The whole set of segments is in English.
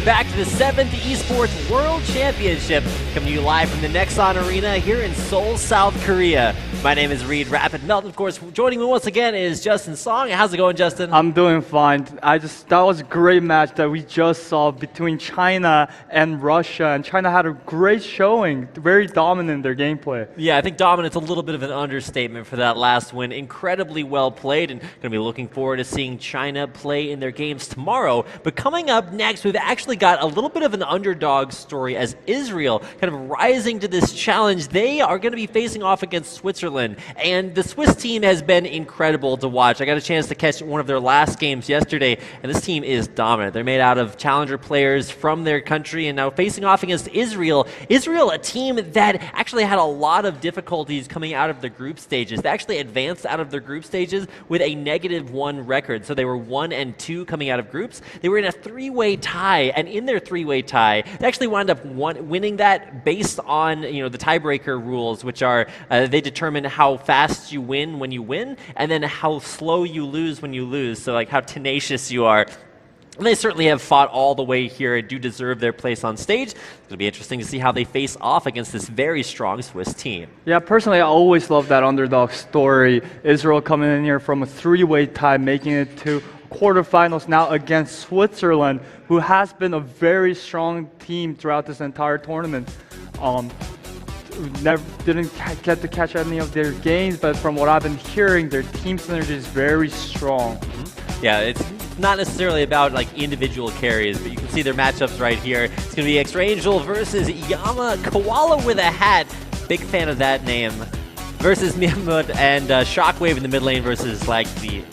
back to the 7th Esports World Championship, coming to you live from the Nexon Arena here in Seoul, South Korea. My name is Reed Rapid Melton. Of course, joining me once again is Justin Song. How's it going, Justin? I'm doing fine. That was a great match that we just saw between China and Russia, and China had a great showing, very dominant in their gameplay. Yeah, I think dominant's a little bit of an understatement for that last win. Incredibly well played, and going to be looking forward to seeing China play in their games tomorrow. But coming up next, we've actually got a little bit of an underdog story as Israel kind of rising to this challenge. They are going to be facing off against Switzerland, and the Swiss team has been incredible to watch. I got a chance to catch one of their last games yesterday, and this team is dominant. They're made out of challenger players from their country, and now facing off against Israel. Israel, a team that actually had a lot of difficulties coming out of the group stages. They actually advanced out of their group stages with a -1 record, so they were 1-2 coming out of groups. They were in a three-way tie, and in their three-way tie, they actually wound up winning that based on the tiebreaker rules, which are they determine how fast you win when you win, and then how slow you lose when you lose. So like how tenacious you are. And they certainly have fought all the way here and do deserve their place on stage. It'll be interesting to see how they face off against this very strong Swiss team. Yeah, personally, I always love that underdog story. Israel coming in here from a three-way tie, making it to quarterfinals now against Switzerland, who has been a very strong team throughout this entire tournament. Didn't get to catch any of their games, but from what I've been hearing, their team synergy is very strong. Mm-hmm. Yeah, it's not necessarily about like individual carries, but you can see their matchups right here. It's going to be X-Rangel versus Yama Koala with a hat. Big fan of that name. Versus Mihmud and Shockwave in the mid lane versus Laggy.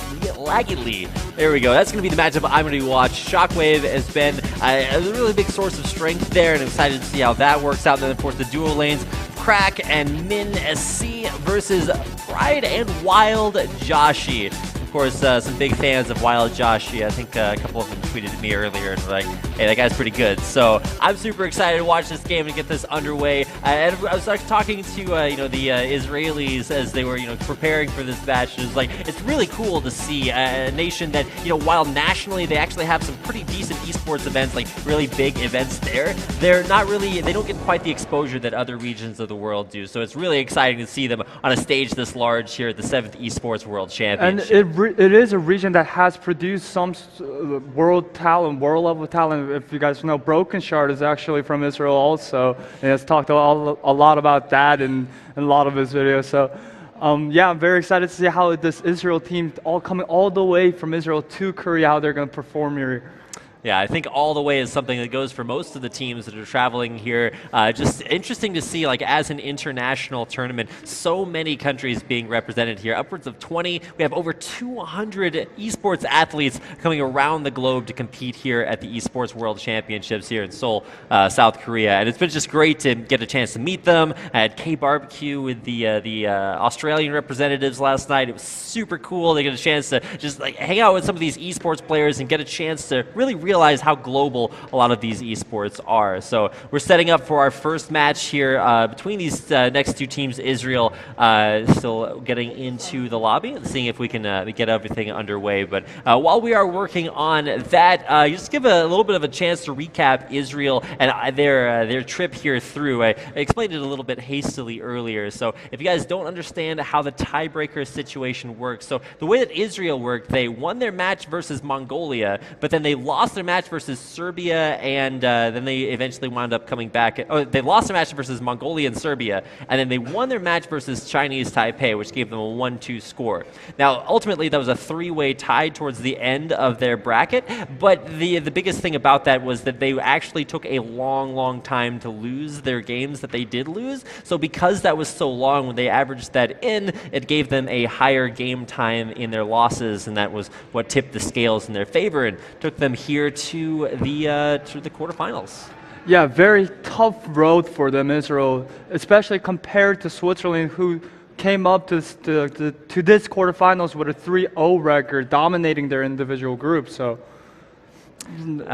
There we go. That's going to be the matchup I'm going to watch. Shockwave has been a really big source of strength there, and I'm excited to see how that works out. Then, of course, the duo lanes, Crack and Min SC versus Pride and Wild Joshi. Of course, some big fans of Wild Joshi. I think a couple of them tweeted at me earlier and were like, hey, that guy's pretty good. So I'm super excited to watch this game and get this underway. And I was talking to the Israelis as they were preparing for this match. It was like, it's really cool to see a nation that while nationally they actually have some pretty decent esports events, like really big events there. They don't get quite the exposure that other regions of the world do. So it's really exciting to see them on a stage this large here at the 7th Esports World Championship. And it is a region that has produced some world level talent. If you guys know, Broken Shard is actually from Israel also, and has talked a lot about that in a lot of his videos. So yeah, I'm very excited to see how this Israel team coming all the way from Israel to Korea, how they're going to perform here. Yeah, I think all the way is something that goes for most of the teams that are traveling here. Just interesting to see, like, as an international tournament, so many countries being represented here. Upwards of 20. We have over 200 esports athletes coming around the globe to compete here at the Esports World Championships here in Seoul, South Korea. And it's been just great to get a chance to meet them. I had K-Barbecue with the Australian representatives last night. It was super cool. They get a chance to just like hang out with some of these esports players and get a chance to really realize how global a lot of these esports are. So we're setting up for our first match here between these next two teams. Israel still getting into the lobby and seeing if we can get everything underway. But while we are working on that, just give a little bit of a chance to recap Israel and their trip here through. I explained it a little bit hastily earlier. So if you guys don't understand how the tiebreaker situation works, so the way that Israel worked, they won their match versus Mongolia, but then they lost their match versus Serbia, and then they eventually wound up coming back. They lost their match versus Mongolia and Serbia, and then they won their match versus Chinese Taipei, which gave them a 1-2 score. Now, ultimately, that was a three-way tie towards the end of their bracket, but the biggest thing about that was that they actually took a long time to lose their games that they did lose. So because that was so long, when they averaged that in, it gave them a higher game time in their losses, and that was what tipped the scales in their favor and took them here to the quarterfinals. Yeah, very tough road for them, Israel, especially compared to Switzerland, who came up to this quarterfinals with a 3-0 record, dominating their individual groups. So.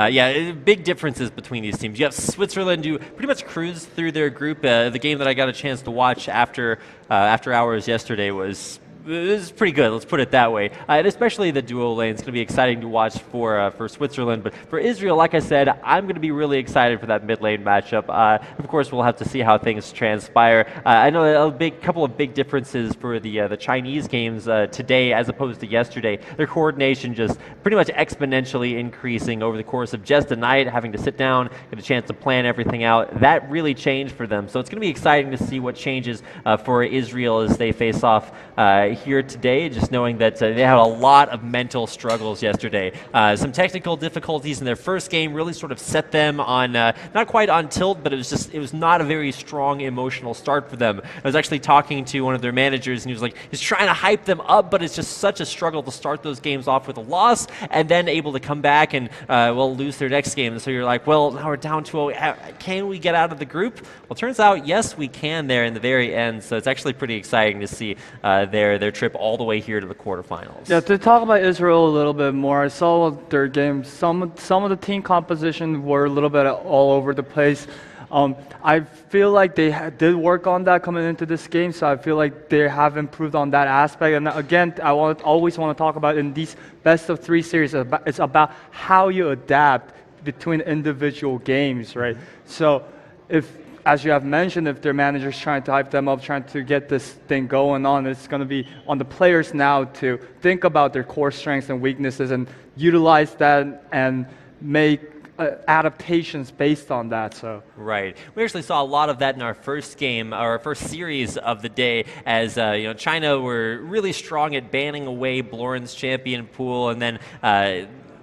Yeah, big differences between these teams. You have Switzerland who pretty much cruised through their group. The game that I got a chance to watch after hours yesterday was This is pretty good, let's put it that way. And especially the duo lane is going to be exciting to watch for Switzerland. But for Israel, like I said, I'm going to be really excited for that mid lane matchup. Of course, we'll have to see how things transpire. I know a couple of big differences for the Chinese games today as opposed to yesterday. Their coordination just pretty much exponentially increasing over the course of just a night, having to sit down, get a chance to plan everything out. That really changed for them. So it's going to be exciting to see what changes for Israel as they face off here today, just knowing that they had a lot of mental struggles yesterday. Some technical difficulties in their first game really sort of set them on, not quite on tilt, but it was not a very strong emotional start for them. I was actually talking to one of their managers, and he was like, he's trying to hype them up, but it's just such a struggle to start those games off with a loss, and then able to come back and, lose their next game. And so you're like, well, now we're down 2-0. Can we get out of the group? Well, it turns out, yes, we can there in the very end, so it's actually pretty exciting to see their trip all the way here to the quarterfinals. Yeah, to talk about Israel a little bit more, I saw their games. Some of the team composition were a little bit all over the place. I feel like they did work on that coming into this game, so I feel like they have improved on that aspect. And again, always want to talk about in these best of 3 series, it's about how you adapt between individual games, right? So as you have mentioned, if their manager's trying to hype them up, trying to get this thing going on, it's going to be on the players now to think about their core strengths and weaknesses and utilize that and make adaptations based on that. So right, we actually saw a lot of that in our first game, our first series of the day, as China were really strong at banning away Blorin's champion pool, and then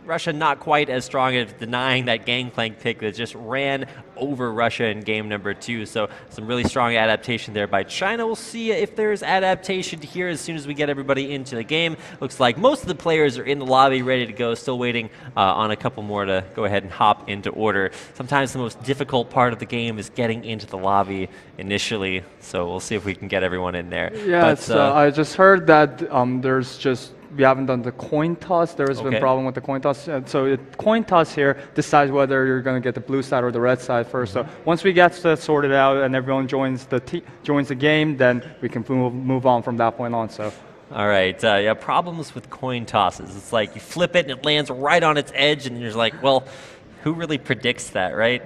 Russia not quite as strong at denying that Gangplank pick that just ran over Russia in game number 2. So some really strong adaptation there by China. We'll see if there's adaptation here as soon as we get everybody into the game. Looks like most of the players are in the lobby ready to go, still waiting on a couple more to go ahead and hop into order. Sometimes the most difficult part of the game is getting into the lobby initially, so we'll see if we can get everyone in there. Yeah, I just heard that we haven't done the coin toss. There has been a problem with the coin toss. So coin toss here decides whether you're going to get the blue side or the red side first. So once we get that sorted out and everyone joins the game, then we can move on from that point on. So. All right, yeah, problems with coin tosses. It's like you flip it and it lands right on its edge, and you're like, well, who really predicts that, right?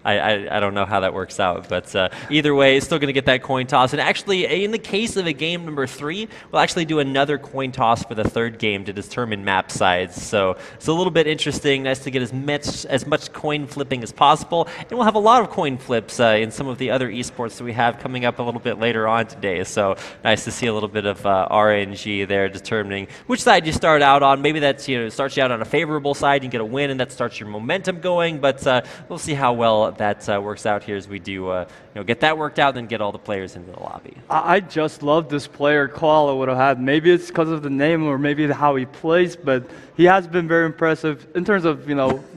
I don't know how that works out, but either way, it's still going to get that coin toss. And actually, in the case of a game number 3, we'll actually do another coin toss for the 3rd game to determine map size. So it's a little bit interesting. Nice to get as much coin flipping as possible. And we'll have a lot of coin flips in some of the other esports that we have coming up a little bit later on today. So nice to see a little bit of RNG there determining which side you start out on. Maybe that's starts you out on a favorable side, you get a win, and that starts your momentum going. But we'll see how well that works out here as we do get that worked out, then get all the players into the lobby. I just love this player Koala would have had. Maybe it's because of the name or maybe how he plays, but he has been very impressive in terms of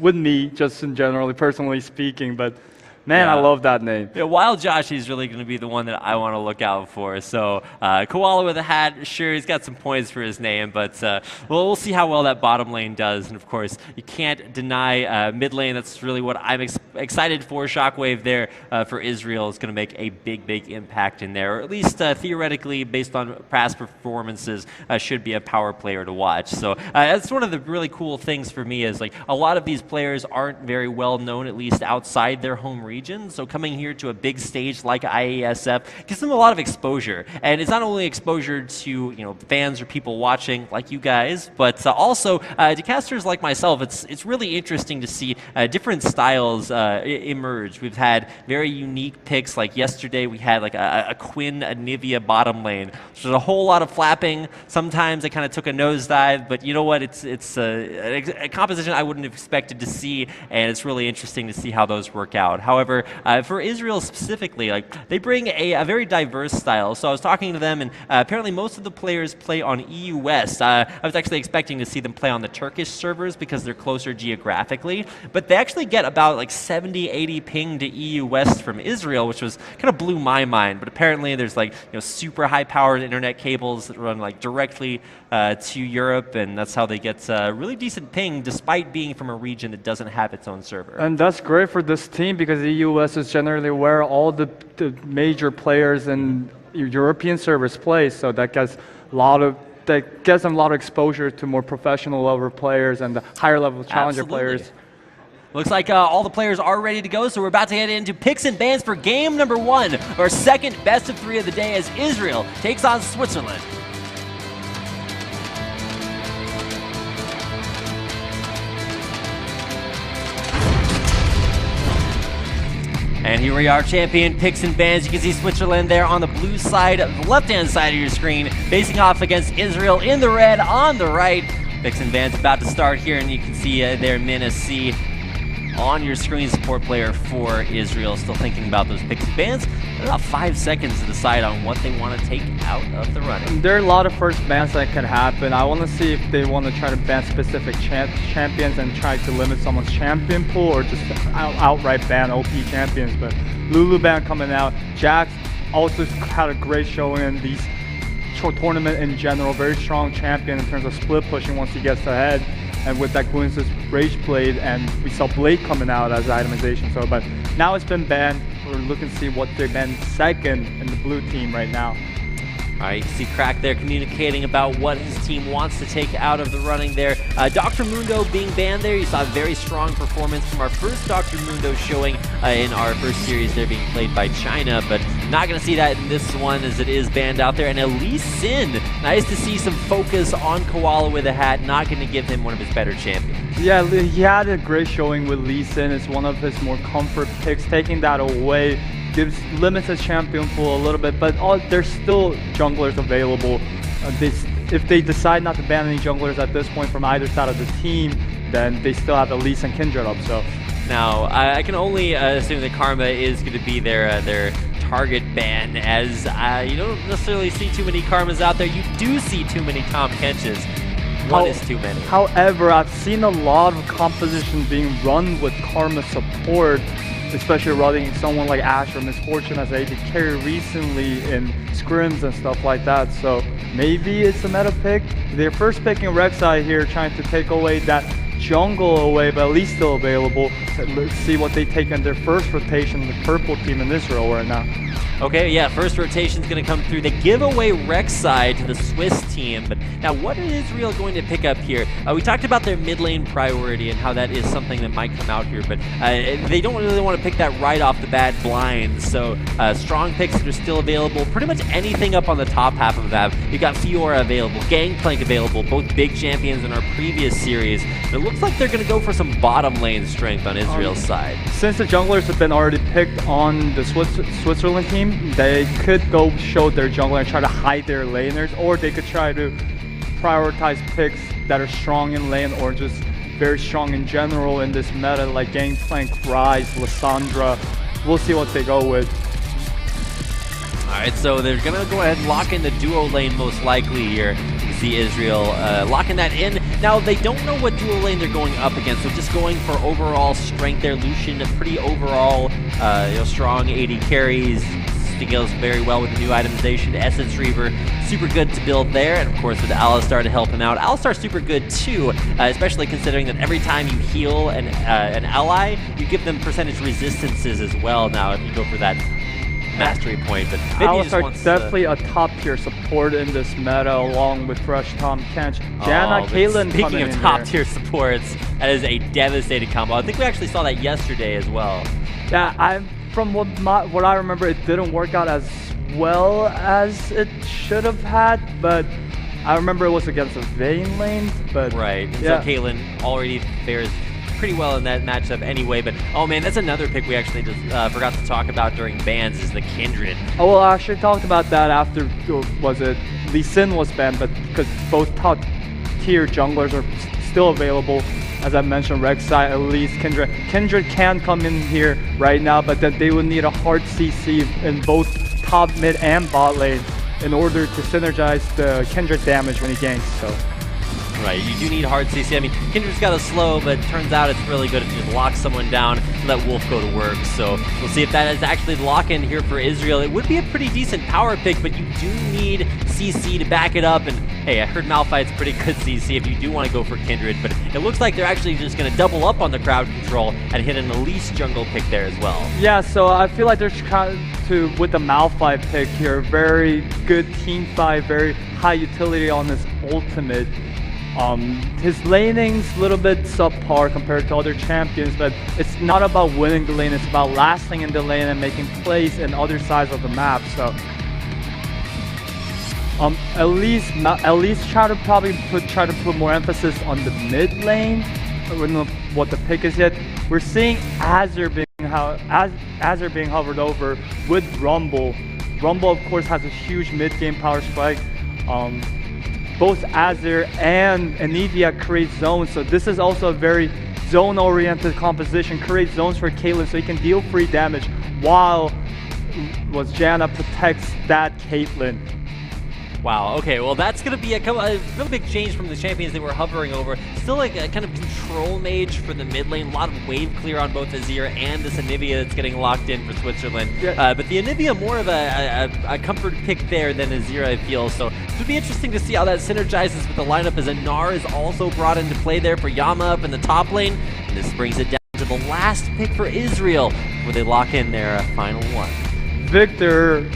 with me, just in generally, personally speaking. But man, yeah. I love that name. Yeah, Wild Josh is really going to be the one that I want to look out for. So Koala with a hat, sure, he's got some points for his name, but we'll see how well that bottom lane does. And of course, you can't deny mid lane. That's really what I'm excited for. Shockwave there for Israel is going to make a big impact in there, or at least theoretically, based on past performances, should be a power player to watch. So that's one of the really cool things for me is like a lot of these players aren't very well known, at least outside their home region. So coming here to a big stage like IESF gives them a lot of exposure, and it's not only exposure to fans or people watching like you guys, but also to casters like myself. It's really interesting to see different styles emerge. We've had very unique picks. Like yesterday, we had like a Quinn Anivia bottom lane. There's a whole lot of flapping. Sometimes it kind of took a nosedive, but you know what? It's a composition I wouldn't have expected to see, and it's really interesting to see how those work out. However, for Israel specifically, like they bring a very diverse style. So I was talking to them, and apparently most of the players play on EU West. I was actually expecting to see them play on the Turkish servers because they're closer geographically, but they actually get about like 70, 80 ping to EU West from Israel, which was kind of blew my mind. But apparently there's like super high-powered internet cables that run like directly to Europe, and that's how they get really decent ping, despite being from a region that doesn't have its own server. And that's great for this team because the US is generally where all the major players in European servers play, so that gets them a lot of exposure to more professional level players and the higher level challenger players. Looks like all the players are ready to go, so we're about to head into picks and bans for game number 1, our second best of 3 of the day, as Israel takes on Switzerland. And here we are, champion picks and bans. You can see Switzerland there on the blue side, the left-hand side of your screen, facing off against Israel in the red on the right. Picks and bans about to start here, and you can see there Mina C on your screen, support player for Israel. Still thinking about those picks and bans. About 5 seconds to decide on what they want to take out of the running. There are a lot of first bans that can happen. I want to see if they want to try to ban specific champions and try to limit someone's champion pool, or just outright ban OP champions. But Lulu ban coming out. Jax also had a great showing in these tournament in general. Very strong champion in terms of split pushing once he gets ahead. And with that Guinness Rage Blade, and we saw Blade coming out as itemization. So, but now it's been banned. We're looking to see what they banned second in the blue team right now. All right, you can see Crack there communicating about what his team wants to take out of the running there. Dr. Mundo being banned there. You saw a very strong performance from our first Dr. Mundo showing in our first series there, being played by China, but not going to see that in this one as it is banned out there. And Elise Sin, nice to see some focus on Koala with a hat, not going to give him one of his better champions. Yeah, he had a great showing with Lee Sin. It's one of his more comfort picks. Taking that away limits his champion pool a little bit, but there's still junglers available. If they decide not to ban any junglers at this point from either side of the team, then they still have Elise and Kindred up. So now I can only assume that Karma is going to be their target ban, as you don't necessarily see too many Karmas out there. You do see too many Tom Kenches. One is too many. However, I've seen a lot of composition being run with Karma support, especially running someone like Ash or Misfortune as AD carry recently in scrims and stuff like that. So maybe it's a meta pick. They're first picking Rek'Sai here, trying to take away that jungle away, but at least still available. Let's see what they take in their first rotation, the purple team in Israel right now. Okay, yeah, first rotation's going to come through. They give away Rek'Sai to the Swiss team, but now what is Israel going to pick up here? We talked about their mid lane priority and how that is something that might come out here, but they don't really want to pick that right off the bat blind, so strong picks that are still available. Pretty much anything up on the top half of the map. You got Fiora available, Gangplank available, both big champions in our previous series. But it looks like they're going to go for some bottom lane strength on Israel's side. Since the junglers have been already picked on the Switzerland team, they could go show their jungler and try to hide their laners, or they could try to prioritize picks that are strong in lane or just very strong in general in this meta, like Gangplank, Ryze, Lissandra. We'll see what they go with. Alright, so they're going to go ahead and lock in the duo lane most likely here. You can see Israel locking that in. Now, they don't know what duo lane they're going up against, so just going for overall strength there. Lucian, a pretty overall strong AD carries. Goes very well with the new itemization. Essence Reaver, super good to build there, and of course with Alistar to help him out. Alistar's super good too, especially considering that every time you heal an ally, you give them percentage resistances as well now if you go for that mastery point. But Alistar definitely a top tier support in this meta, along with Fresh Tom Kench. Janna, Caitlyn. Speaking of top tier supports, that is a devastating combo. I think we actually saw that yesterday as well. Yeah, from what I remember, it didn't work out as well as it should have had, but I remember it was against a Vayne lane. But right, yeah. So Caitlyn already fares pretty well in that matchup anyway, but oh man, that's another pick we actually just forgot to talk about during bans, is the Kindred. Oh, well, I actually talked about that after, was it, Lee Sin was banned, but because both top tier junglers are still available. As I mentioned, Rek'Sai, Elise, Kindred. Kindred can come in here right now, but then they would need a hard CC in both top, mid, and bot lane in order to synergize the Kindred damage when he ganks. So Right, you do need hard CC. I mean, Kindred's got a slow, but it turns out it's really good if you just lock someone down and let Wolf go to work. So we'll see if that is actually the lock-in here for Israel. It would be a pretty decent power pick, but you do need CC to back it up. And hey, I heard Malphite's pretty good CC if you do want to go for Kindred, but it looks like they're actually just going to double up on the crowd control and hit an Elise jungle pick there as well. Yeah, so I feel like they're trying to, with the Malphite pick here, very good team fight, very high utility on this ultimate. His laning's a little bit subpar compared to other champions, but it's not about winning the lane, it's about lasting in the lane and making plays in other sides of the map. So at least try to put more emphasis on the mid lane. I don't know what the pick is yet. We're seeing Azure being hovered over with Rumble. Rumble of course has a huge mid game power spike. Both Azure and Anivia create zones, so this is also a very zone-oriented composition. Create zones for Caitlyn so he can deal free damage while Janna protects that Caitlyn. Wow, okay, well that's going to be a real big change from the champions they were hovering over. Still like a kind of control mage for the mid lane, a lot of wave clear on both Azir and this Anivia that's getting locked in for Switzerland. Yeah. But the Anivia more of a comfort pick there than Azir, I feel. So it would be interesting to see how that synergizes with the lineup as Anar is also brought into play there for Yama up in the top lane. And this brings it down to the last pick for Israel, where they lock in their final one. Victor,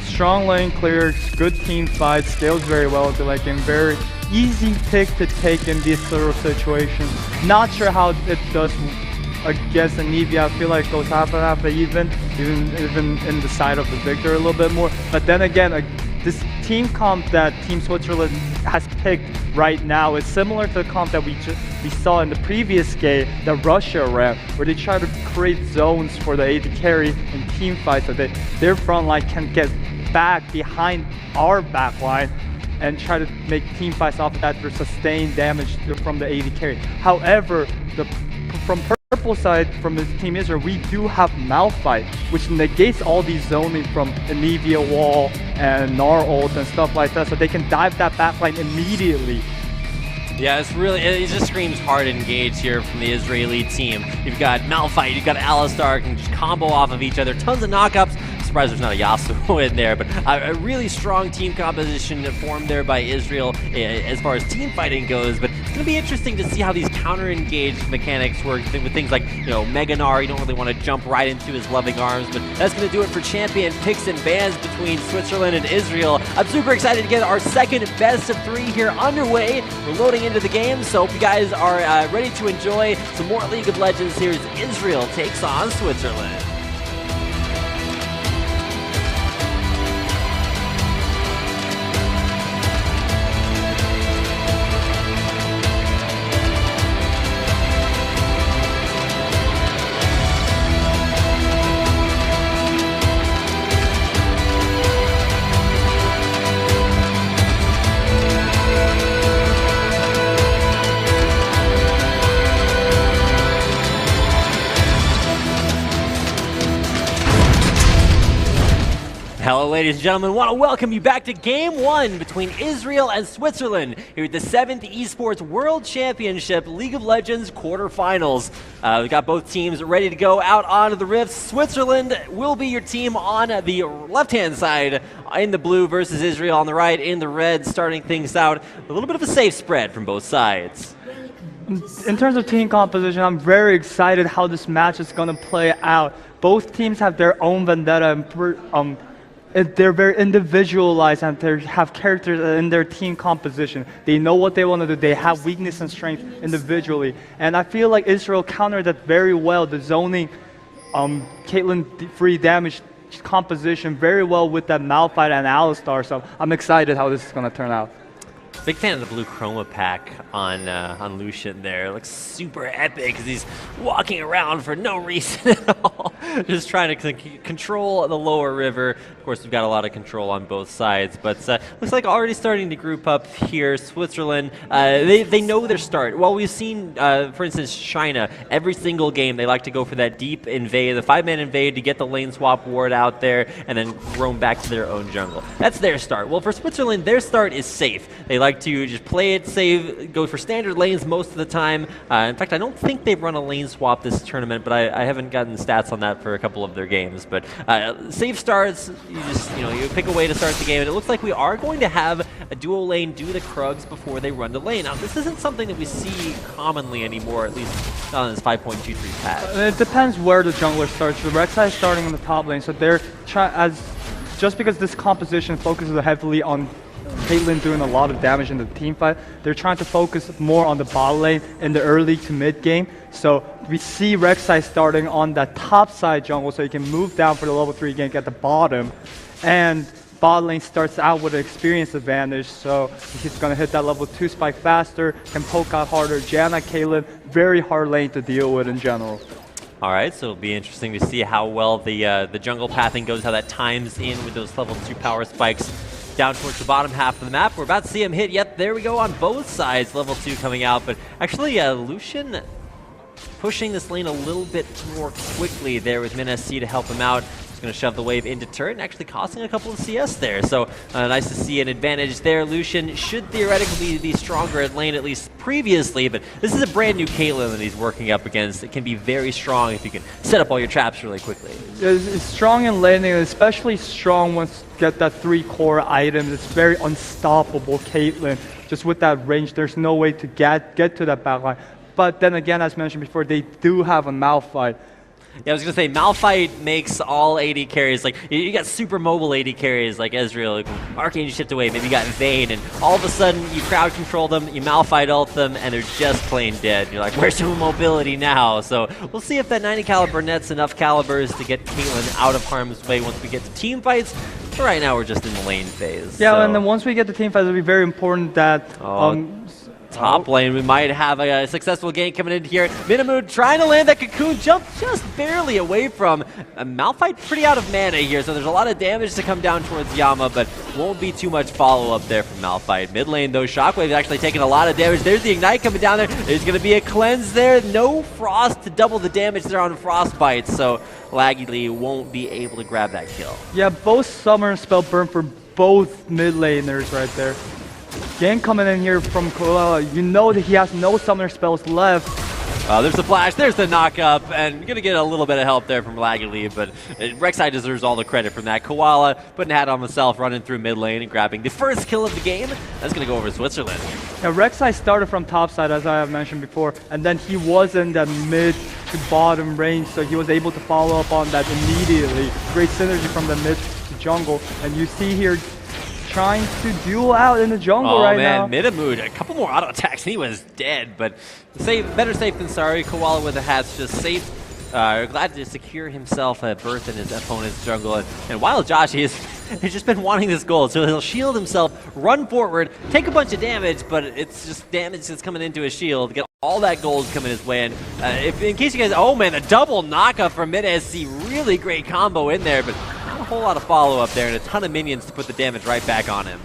strong lane clear, good team fight, scales very well with the late game, very easy pick to take in these sort of situations. Not sure how it does against Anivia. I feel like it goes half and half even in the side of the Victor a little bit more. But then again, this team comp that Team Switzerland has picked right now is similar to the comp that we saw in the previous game that Russia ran, where they try to create zones for the AD carry in team fights so that their front line can get back behind our back line and try to make team fights off of that for sustained damage from the AD carry. However, from purple side, from the Team Israel, we do have Malphite, which negates all these zoning from Anivia wall and Gnar ult and stuff like that, so they can dive that backline immediately. Yeah, it just screams hard engage here from the Israeli team. You've got Malphite, you've got Alistar, can just combo off of each other, tons of knockups. Surprised there's not a Yasuo in there, but a really strong team composition formed there by Israel as far as team fighting goes. But it's going to be interesting to see how these counter-engaged mechanics work with things like, Mega Gnar. You don't really want to jump right into his loving arms, but that's going to do it for champion picks and bans between Switzerland and Israel. I'm super excited to get our second best of 3 here underway. We're loading into the game, so hope you guys are ready to enjoy some more League of Legends. Here's Israel takes on Switzerland. Hello, ladies and gentlemen. Want to welcome you back to Game 1 between Israel and Switzerland here at the 7th Esports World Championship League of Legends quarterfinals. We've got both teams ready to go out onto the rifts. Switzerland will be your team on the left-hand side in the blue versus Israel on the right in the red, starting things out. A little bit of a safe spread from both sides. In terms of team composition, I'm very excited how this match is going to play out. Both teams have their own vendetta and they're very individualized and they have characters in their team composition. They know what they want to do. They have weakness and strength individually. And I feel like Israel countered that very well, the zoning Caitlyn free damage composition very well with that Malphite and Alistar. So I'm excited how this is going to turn out. Big fan of the blue chroma pack on Lucian there. It looks super epic because he's walking around for no reason at all. Just trying to control the lower river. Of course, we've got a lot of control on both sides, but looks like already starting to group up here. Switzerland, they know their start. Well, we've seen, for instance, China, every single game, they like to go for that deep invade, the 5-man invade to get the lane swap ward out there and then roam back to their own jungle. That's their start. Well, for Switzerland, their start is safe. They like to just play it safe, go for standard lanes most of the time. In fact, I don't think they've run a lane swap this tournament, but I haven't gotten stats on that for a couple of their games. But safe starts, you pick a way to start the game, and it looks like we are going to have a duo lane do the Krugs before they run the lane. Now, this isn't something that we see commonly anymore, at least not on this 5.23 patch. It depends where the jungler starts. The Rek'Sai is starting on the top lane, so they're just because this composition focuses heavily on Caitlyn doing a lot of damage in the team fight, they're trying to focus more on the bot lane in the early to mid game. So we see Rek'Sai starting on that top side jungle, so you can move down for the level 3 gank at the bottom. And bot lane starts out with an experience advantage, so he's going to hit that level 2 spike faster, can poke out harder. Janna, Caitlyn, very hard lane to deal with in general. All right, so it'll be interesting to see how well the jungle pathing goes, how that times in with those level 2 power spikes down towards the bottom half of the map. We're about to see him hit. Yep, there we go on both sides. Level 2 coming out, but actually Lucian pushing this lane a little bit more quickly there with MinSC to help him out. Going to shove the wave into turret and actually costing a couple of CS there. So nice to see an advantage there. Lucian should theoretically be stronger at lane, at least previously, but this is a brand new Caitlyn that he's working up against. It can be very strong if you can set up all your traps really quickly. It's strong in laning, especially strong once you get that 3 core items. It's very unstoppable Caitlyn. Just with that range, there's no way to get to that backline. But then again, as mentioned before, they do have a Malphite. Yeah, I was going to say, Malphite makes all AD carries, like, you got super mobile AD carries like Ezreal, like, Arcane shift away, maybe you got Vayne, and all of a sudden you crowd control them, you Malphite ult them, and they're just plain dead. You're like, where's your mobility now? So we'll see if that 90 caliber net's enough calibers to get Caitlyn out of harm's way once we get to team fights. But right now we're just in the lane phase. Yeah, so. And then once we get to team fights, it'll be very important that top lane, we might have a successful gank coming in here. Minimood trying to land that cocoon, jump just barely away from Malphite, pretty out of mana here, so there's a lot of damage to come down towards Yama, but won't be too much follow-up there from Malphite. Mid lane, though, Shockwave's actually taking a lot of damage. There's the Ignite coming down there. There's going to be a cleanse there. No Frost to double the damage there on Frostbite, so Laggy won't be able to grab that kill. Yeah, both Summoner spell burn for both mid laners right there. Gank coming in here from Koala. You know that he has no summoner spells left. There's the flash, there's the knock-up, and gonna get a little bit of help there from Laggy, but Rek'Sai deserves all the credit from that. Koala putting a hat on himself, running through mid lane and grabbing the first kill of the game. That's gonna go over to Switzerland. Yeah, Rek'Sai started from top side, as I have mentioned before, and then he was in the mid to bottom range, so he was able to follow up on that immediately. Great synergy from the mid to jungle, and you see here trying to duel out in the jungle right now. Oh man, Minimood, a couple more auto attacks and he was dead, but better safe than sorry. Koala with the hat's just safe. Glad to secure himself a berth in his opponent's jungle. And while Josh he's just been wanting this gold, so he'll shield himself, run forward, take a bunch of damage, but it's just damage that's coming into his shield. Get all that gold coming his way. And in case you guys, oh man, the double knockup from MinSC, really great combo in there, but not a whole lot of follow-up there and a ton of minions to put the damage right back on him.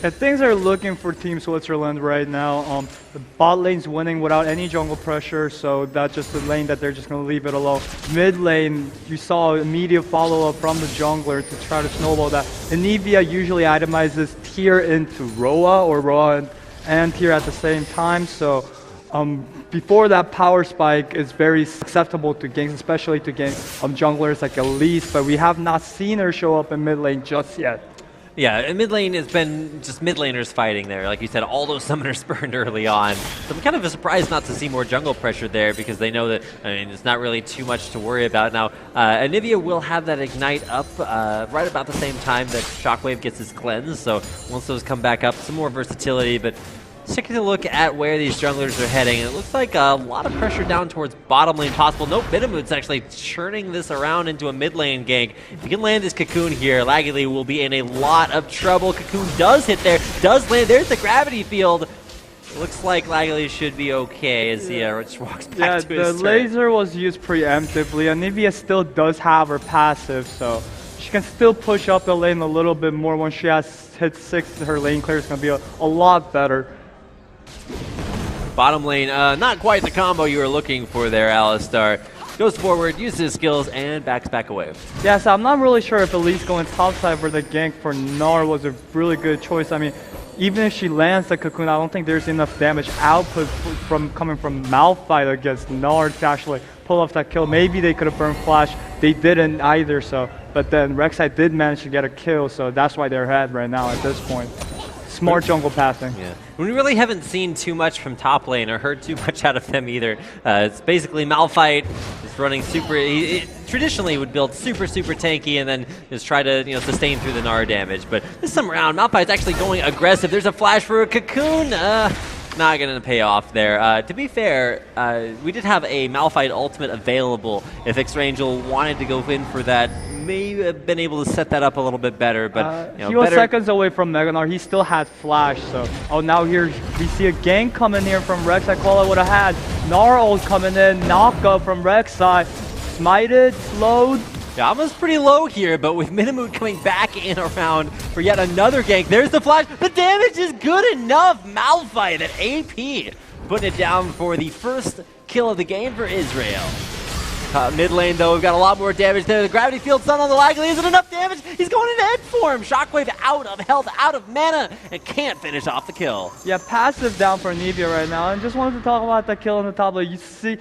Yeah, things are looking for Team Switzerland right now. The bot lane's winning without any jungle pressure, so that's just the lane that they're just going to leave it alone. Mid lane, you saw immediate follow-up from the jungler to try to snowball that. Anivia usually itemizes tier into Roa, or Roa and tier at the same time, so before that power spike is very acceptable to ganks, especially to gank junglers like Elise, but we have not seen her show up in mid lane just yet. Yeah, and mid lane has been just mid laners fighting there. Like you said, all those summoners burned early on. So I'm kind of surprised not to see more jungle pressure there because they know that, I mean, it's not really too much to worry about. Now, Anivia will have that Ignite up right about the same time that Shockwave gets his cleanse. So once those come back up, some more versatility, but taking a look at where these junglers are heading, it looks like a lot of pressure down towards bottom lane possible. Nope, Minimood's actually churning this around into a mid lane gank. If you can land this Cocoon here, Laggy will be in a lot of trouble. Cocoon does hit there, does land. There's the gravity field. Looks like Lagley should be okay as he just walks back to his the turret. laser was used preemptively, and Nivea still does have her passive, so she can still push up the lane a little bit more. Once she has hit 6, her lane clear is going to be a lot better. Bottom lane, not quite the combo you were looking for there, Alistar. Goes forward, uses his skills, and backs back away. Yeah, so I'm not really sure if Elise going topside for the gank for Gnar was a really good choice. I mean, even if she lands the cocoon, I don't think there's enough damage output coming from Malphite against Gnar to actually pull off that kill. Maybe they could have burned Flash. They didn't either, so. But then Rek'Sai did manage to get a kill, so that's why they're ahead right now at this point. Smart jungle passing. Yeah. We really haven't seen too much from top lane or heard too much out of them either. It's basically Malphite is running super. He traditionally would build super tanky and then just try to sustain through the Gnar damage. But this time around, Malphite's actually going aggressive. There's a flash for a cocoon. Not going to pay off there. To be fair, we did have a Malphite ultimate available. If Xrangel wanted to go in for that, may have been able to set that up a little bit better. But he was seconds away from Mega Gnar. He still had flash. So now here we see a gank coming here from Rek'Sai. Koala would have had Gnar ult coming in. Knock up from Rek'Sai. Smited, slowed. Yama's pretty low here, but with Minimoon coming back in around for yet another gank, there's the flash. The damage is good enough. Malphite at AP putting it down for the first kill of the game for Israel. Mid lane, though, we've got a lot more damage there. The gravity field stun on the Lagley isn't enough damage. He's going into head form. Shockwave out of health, out of mana, and can't finish off the kill. Yeah, passive down for Nivea right now. And just wanted to talk about that kill on the top lane. You see,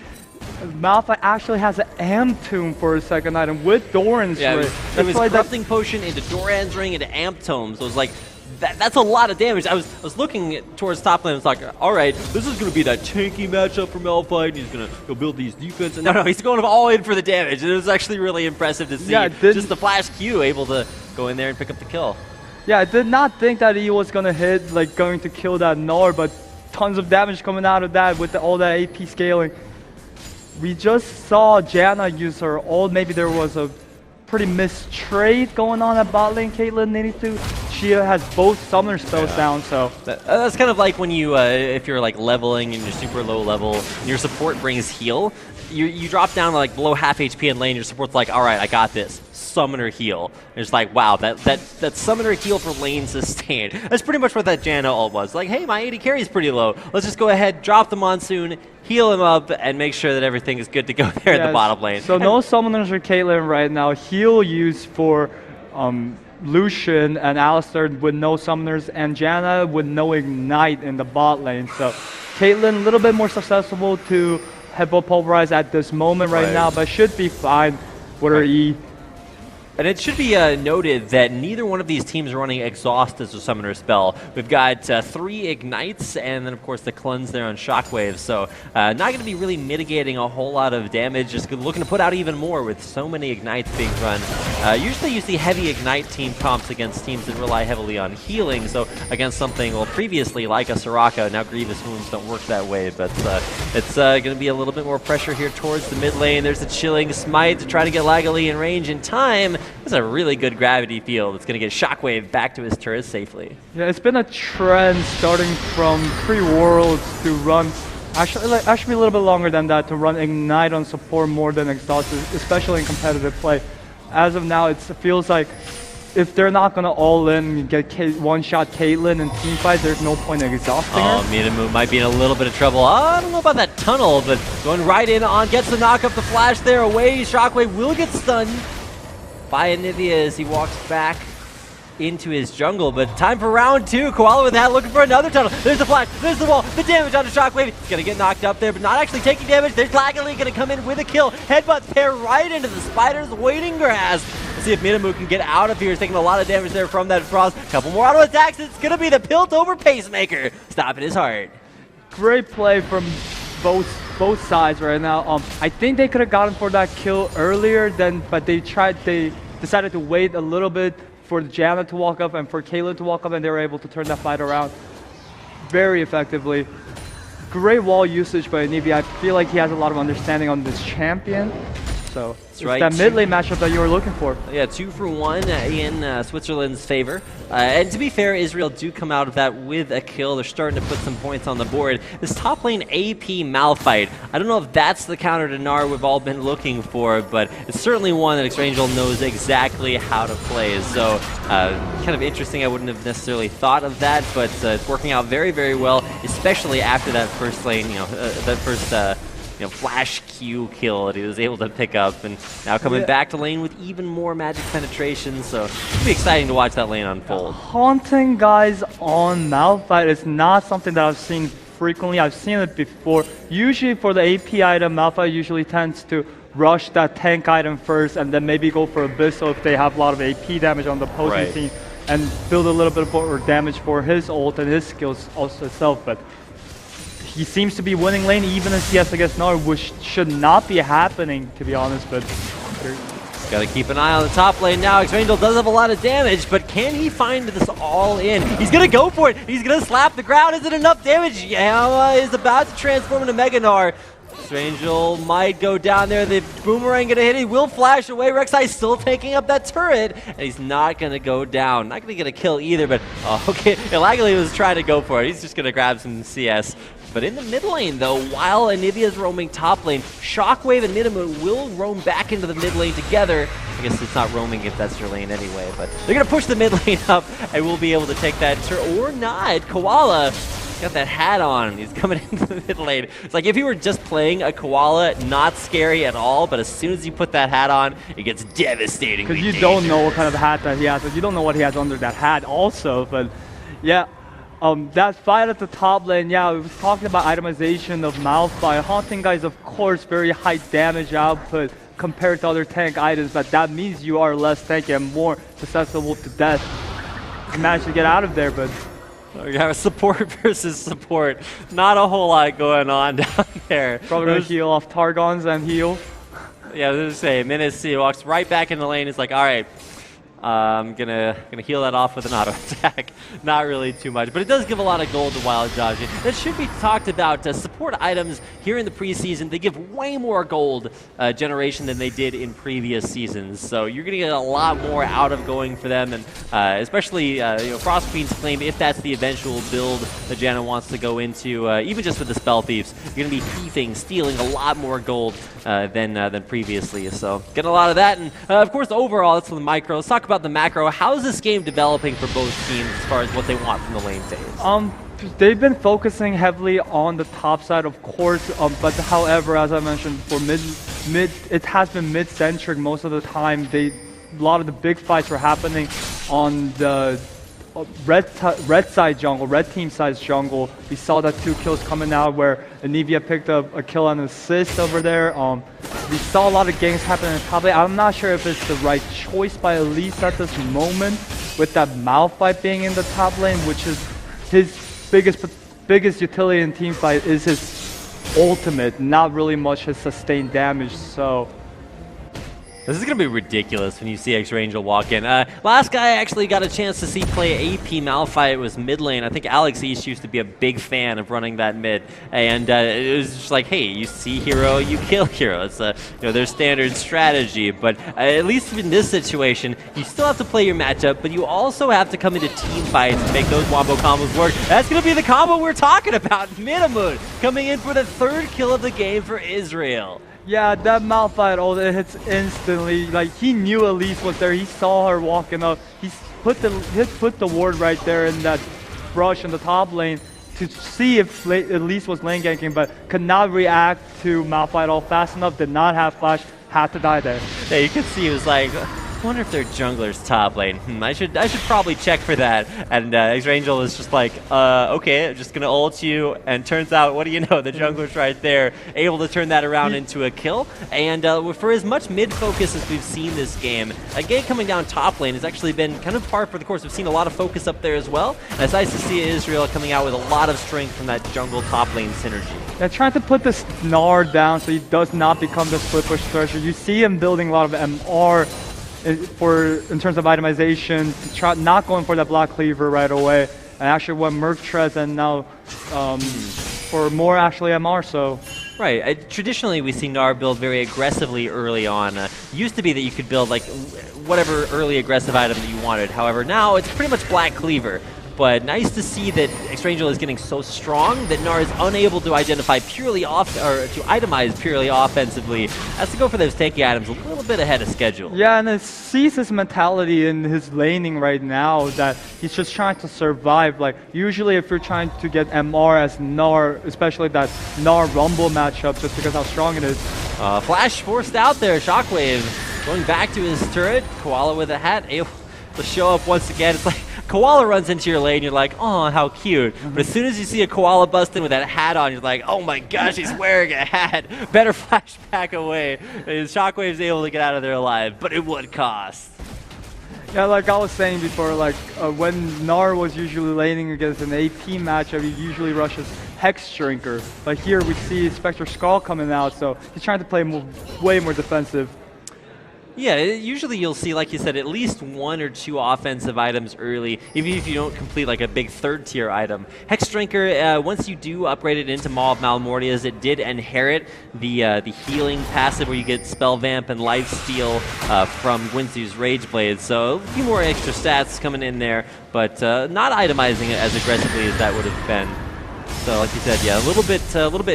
Malphite actually has an Amp Tomb for a second item with Doran's Ring. It was Corrupting Potion into Doran's Ring into Amp Tome. So it was like, that's a lot of damage. I was looking towards top lane. I was like, all right, this is going to be that tanky matchup for Malphite. He's going to go build these defense. No, he's going all in for the damage. And it was actually really impressive to see just the flash Q able to go in there and pick up the kill. Yeah, I did not think that he was going to hit, going to kill that Gnar, but tons of damage coming out of that with all that AP scaling. We just saw Janna use her ult. Maybe there was a pretty missed trade going on at bot lane. Caitlyn needed to. She has both summoner spells down, so. That's kind of like when you, if you're leveling and you're super low level, and your support brings heal, you drop down to below half HP in lane, your support's like, all right, I got this. Summoner heal. And it's like, wow, that summoner heal for lane sustain. That's pretty much what that Janna ult was. Like, hey, my AD carry is pretty low. Let's just go ahead, drop the Monsoon, heal him up, and make sure that everything is good to go there at the bottom lane. So no summoners for Caitlyn right now. Heal used for Lucian and Alistar with no summoners, and Janna with no ignite in the bot lane. So Caitlyn a little bit more susceptible to Headbutt Pulverize at this moment right now, but should be fine with her E. And it should be noted that neither one of these teams are running Exhaust as a summoner spell. We've got 3 Ignites, and then, of course, the Cleanse there on Shockwave. So not going to be really mitigating a whole lot of damage, just looking to put out even more with so many Ignites being run. Usually you see heavy Ignite team comps against teams that rely heavily on healing. So against something, well, previously like a Soraka, now Grievous Wounds don't work that way. But it's going to be a little bit more pressure here towards the mid lane. There's a Chilling Smite to try to get Lagley in range in time. This is a really good gravity field. It's going to get Shockwave back to his turret safely. Yeah, it's been a trend starting from pre-Worlds to run, actually a little bit longer than that, to run Ignite on support more than Exhaust, especially in competitive play. As of now, it feels like if they're not going to all in and get one-shot Caitlyn in team fight, there's no point in exhausting her. Minimu might be in a little bit of trouble. I don't know about that tunnel, but going right in on, gets the knock up the flash there away. Shockwave will get stunned by Anivia as he walks back into his jungle, but time for round 2. Koala with that, looking for another tunnel. There's the flash, there's the wall, the damage onto Shockwave. He's gonna get knocked up there, but not actually taking damage. There's Lagley gonna come in with a kill. Headbutt there right into the Spider's waiting grass. Let's see if Minimu can get out of here. He's taking a lot of damage there from that Frost. Couple more auto attacks. It's gonna be the Pilt over Pacemaker, stopping his heart. Great play from both sides right now. I think they could have gotten for that kill earlier, but they decided to wait a little bit for Janna to walk up and for Caitlyn to walk up, and they were able to turn that fight around very effectively. Great wall usage by Anivia. I feel like he has a lot of understanding on this champion. So it's right. that mid lane matchup that you were looking for. Yeah, 2 for 1 in Switzerland's favor. And to be fair, Israel do come out of that with a kill. They're starting to put some points on the board. This top lane AP Malphite, I don't know if that's the counter to Gnar we've all been looking for, but it's certainly one that Xrangel knows exactly how to play. So kind of interesting. I wouldn't have necessarily thought of that, but it's working out very, very well, especially after that first lane, that first flash Q kill that he was able to pick up, and now coming back to lane with even more magic penetration, so it'll be exciting to watch that lane unfold. Haunting guys on Malphite is not something that I've seen frequently. I've seen it before. Usually for the AP item, Malphite usually tends to rush that tank item first and then maybe go for Abyssal if they have a lot of AP damage on the opposing team, and build a little bit more damage for his ult and his skills also itself. But he seems to be winning lane even in CS against Gnar, which should not be happening, to be honest, but got to keep an eye on the top lane now. Xrangel does have a lot of damage, but can he find this all in? He's going to go for it. He's going to slap the ground. Is it enough damage? Yama is about to transform into Mega Gnar. Xrangel might go down there. The boomerang going to hit. He will flash away. Rek'Sai still taking up that turret, and he's not going to go down. Not going to get a kill either, but okay. Ilagally was trying to go for it. He's just going to grab some CS. But in the mid lane, though, while Anivia's roaming top lane, Shockwave and Nidamu will roam back into the mid lane together. I guess it's not roaming if that's your lane anyway, but they're going to push the mid lane up, and we'll be able to take that turret. Or not. Koala got that hat on. He's coming into the mid lane. It's like if you were just playing a Koala, not scary at all, but as soon as you put that hat on, it gets devastating. Because you don't know what kind of hat that he has. You don't know what he has under that hat also, but yeah. That fight at the top lane, yeah, we was talking about itemization of Malphite. Haunting guys, of course, very high damage output compared to other tank items, but that means you are less tanky and more susceptible to death. You managed to get out of there, but we have support versus support. Not a whole lot going on down there. Probably going to heal off Targons and heal. Yeah, I was going to say, Menace walks right back in the lane. It's like, all right, I'm gonna heal that off with an auto attack. Not really too much, but it does give a lot of gold to Wild Joji. That should be talked about. Support items here in the preseason, they give way more gold generation than they did in previous seasons. So you're gonna get a lot more out of going for them, and especially Frost Queen's claim, if that's the eventual build that Janna wants to go into, even just with the Spell Thieves, you're gonna be thieving, stealing a lot more gold than previously. So getting a lot of that, and of course overall, that's for the micro. Let's talk about the macro. How is this game developing for both teams as far as what they want from the lane phase? They've been focusing heavily on the top side, of course, but however, as I mentioned, for mid, it has been mid-centric most of the time. A lot of the big fights were happening on the red side jungle, red team side jungle. We saw that 2 kills coming out where Anivia picked up a kill and assist over there. We saw a lot of games happening in top lane. I'm not sure if it's the right choice by Elise at this moment with that Malphite being in the top lane, which is his biggest utility in team fight is his ultimate, not really much his sustained damage. So this is going to be ridiculous when you see Xrangel walk in. Last guy I actually got a chance to see play AP Malphite was mid lane. I think Alex East used to be a big fan of running that mid. And it was just like, hey, you see hero, you kill hero. It's their standard strategy. But at least in this situation, you still have to play your matchup, but you also have to come into team fights and make those wombo combos work. That's going to be the combo we're talking about. Nidamu coming in for the 3rd kill of the game for Israel. Yeah, that Malphite ult, it hits instantly. Like, he knew Elise was there. He saw her walking up. He put the ward right there in that brush in the top lane to see if Elise was lane ganking, but could not react to Malphite ult fast enough, did not have flash, had to die there. Yeah, you could see he was like, I wonder if their jungler's top lane. I should probably check for that. And Xrangel is just like, okay, I'm just gonna ult you. And turns out, what do you know? The jungler's right there, able to turn that around into a kill. And for as much mid focus as we've seen this game, Gay coming down top lane has actually been kind of par for the course. We've seen a lot of focus up there as well. And it's nice to see Israel coming out with a lot of strength from that jungle top lane synergy. They're trying to put this Gnar down so he does not become the split push thresher. You see him building a lot of MR in terms of itemization, not going for that block cleaver right away, and actually went Merc Trez and now for more actually MR, so Right. Traditionally, we see Gnar build very aggressively early on. Used to be that you could build like whatever early aggressive item that you wanted. However, now it's pretty much Black Cleaver. But nice to see that Xrangel is getting so strong that Gnar is unable to identify purely or to itemize purely offensively. Has to go for those tanky items a little bit ahead of schedule. Yeah, and it sees his mentality in his laning right now that he's just trying to survive. Like usually, if you're trying to get MR as Gnar, especially that Gnar Rumble matchup, just because how strong it is. Flash forced out there. Shockwave going back to his turret. Koala with a hat able to show up once again. It's like Koala runs into your lane, you're like, oh, how cute. But as soon as you see a Koala bust in with that hat on, you're like, oh my gosh, he's wearing a hat. Better flash back away. Shockwave's able to get out of there alive, but it would cost. Yeah, like I was saying before, like when Gnar was usually laning against an AP matchup, he usually rushes Hex Drinker. But here we see Spectre Skull coming out, so he's trying to play way more defensive. Yeah, usually you'll see, like you said, at least 1 or 2 offensive items early, even if you don't complete like a big 3rd tier item. Hex Drinker, once you do upgrade it into Maw of Malmortias, it did inherit the healing passive where you get Spell Vamp and Life Steal from Gwynsu's Rage Blade, so a few more extra stats coming in there, but not itemizing it as aggressively as that would have been. So, like you said, yeah, a little bit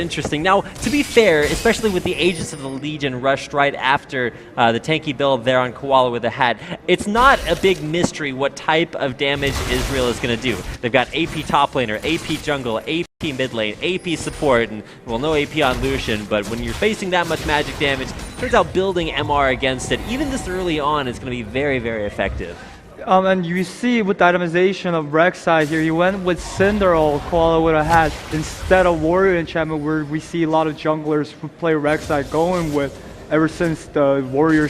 interesting. Now, to be fair, especially with the Aegis of the Legion rushed right after the tanky build there on Koala with a hat, it's not a big mystery what type of damage Israel is going to do. They've got AP top laner, AP jungle, AP mid lane, AP support, and, well, no AP on Lucian, but when you're facing that much magic damage, turns out building MR against it, even this early on, is going to be very, very effective. And you see with the itemization of Rek'Sai here, he went with Cinderol, Koala with a hat, instead of Warrior enchantment, where we see a lot of junglers who play Rek'Sai going with ever since the Warrior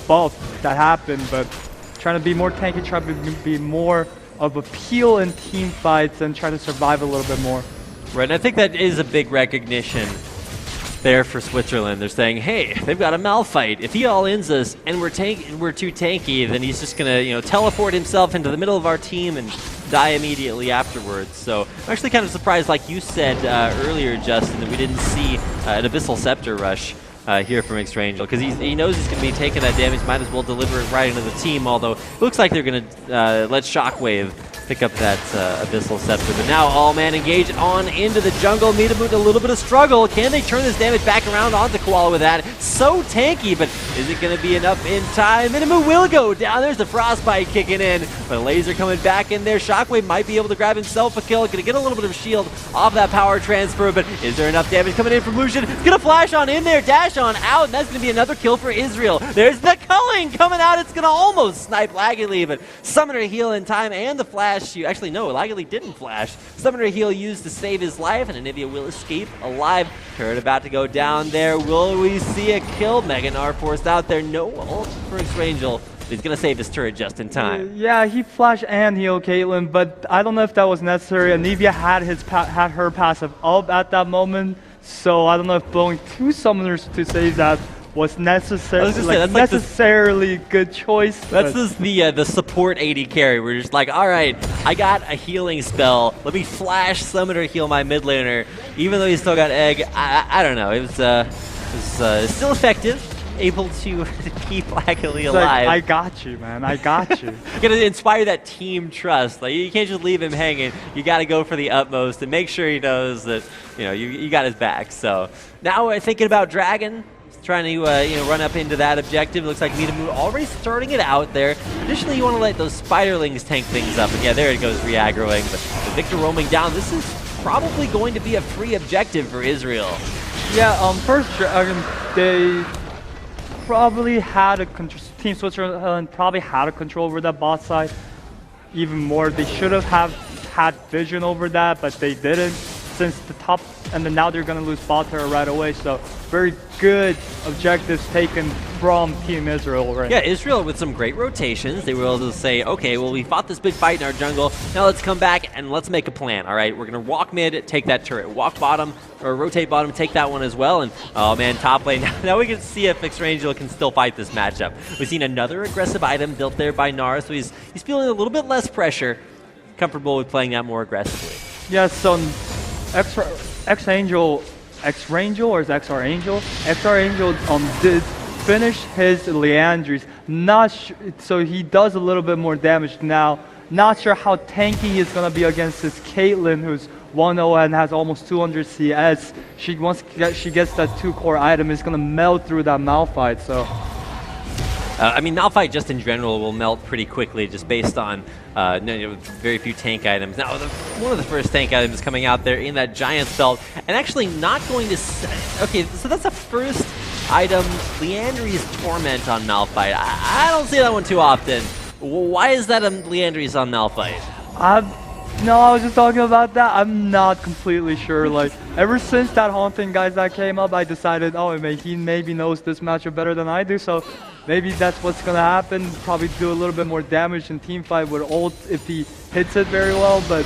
buff that happened, but trying to be more tanky, trying to be more of appeal in team fights and try to survive a little bit more. Right, and I think that is a big recognition there for Switzerland. They're saying, hey, they've got a Malphite. If he all-ins us and we're too tanky, then he's just gonna, teleport himself into the middle of our team and die immediately afterwards. So I'm actually kind of surprised, like you said earlier, Justin, that we didn't see an Abyssal Scepter rush here from Xrangel, because he knows he's going to be taking that damage, might as well deliver it right into the team, although it looks like they're going to let Shockwave pick up that Abyssal Scepter. But now all man engage on into the jungle. Meetaboot a little bit of struggle. Can they turn this damage back around onto Koala with that? So tanky, but is it going to be enough in time? Meetaboot will go down. There's the Frostbite kicking in, but Laser coming back in there. Shockwave might be able to grab himself a kill. Going to get a little bit of shield off that power transfer, but is there enough damage coming in from Lucian? It's going to flash on in there, dash on out, and that's going to be another kill for Israel. There's the culling coming out. It's going to almost snipe Laggily, but Summoner heal in time and the flash. Actually, no, Laggily didn't flash. Summoner heal used to save his life, and Anivia will escape alive. Turret about to go down there. Will we see a kill? Mega Gnar forced out there. No ult for Xrangel. He's going to save his turret just in time. Yeah, he flashed and healed Caitlyn, but I don't know if that was necessary. Anivia had her passive up at that moment, so I don't know if blowing 2 summoners to save that was necessarily good choice. That's just the support AD carry. We're just like, all right, I got a healing spell. Let me flash summoner heal my mid laner. Even though he still got egg, I don't know. It was still effective. Able to keep Laggily alive. Like, I got you, man. I got you. You gotta inspire that team trust. Like, you can't just leave him hanging. You gotta go for the utmost and make sure he knows that you got his back. So now we're thinking about Dragon. Trying to run up into that objective. Looks like Meetaboot already starting it out there. Traditionally, you want to let those spiderlings tank things up, and yeah, there it goes, re-aggroing. But the Victor roaming down. This is probably going to be a free objective for Israel. Yeah, first Dragon, they probably had Team Switzerland probably had a control over that bot side even more. They should have had vision over that, but they didn't. Since the top, and then now they're going to lose bot turret right away. So very good objectives taken from Team Israel. Right? Yeah, Israel with some great rotations. They were able to say, okay, well, we fought this big fight in our jungle. Now let's come back and let's make a plan. All right, we're going to walk mid, take that turret. Walk bottom, or rotate bottom, take that one as well. And oh man, top lane. Now we can see if Xrangel can still fight this matchup. We've seen another aggressive item built there by Gnar, so he's feeling a little bit less pressure, comfortable with playing that more aggressively. Yeah, so Xrangel X-Rangel or is it XR Angel? XR Angel did finish his Leandries. So he does a little bit more damage now. Not sure how tanky he's gonna be against this Caitlyn, who's 1-0 and has almost 200 CS. Once she gets that 2-core item, it's gonna melt through that Malphite. So. I mean, Malphite just in general will melt pretty quickly just based on very few tank items. Now, one of the first tank items coming out there in that Giant's Belt, and actually not going to... Okay, so that's the first item, Leandry's Torment on Malphite. I don't see that one too often. Why is that a Leandry's on Malphite? No, I was just talking about that. I'm not completely sure. Like, ever since that Haunting guys that came up, I decided, oh, he maybe knows this matchup better than I do, so maybe that's what's gonna happen. Probably do a little bit more damage in team fight with ult if he hits it very well, but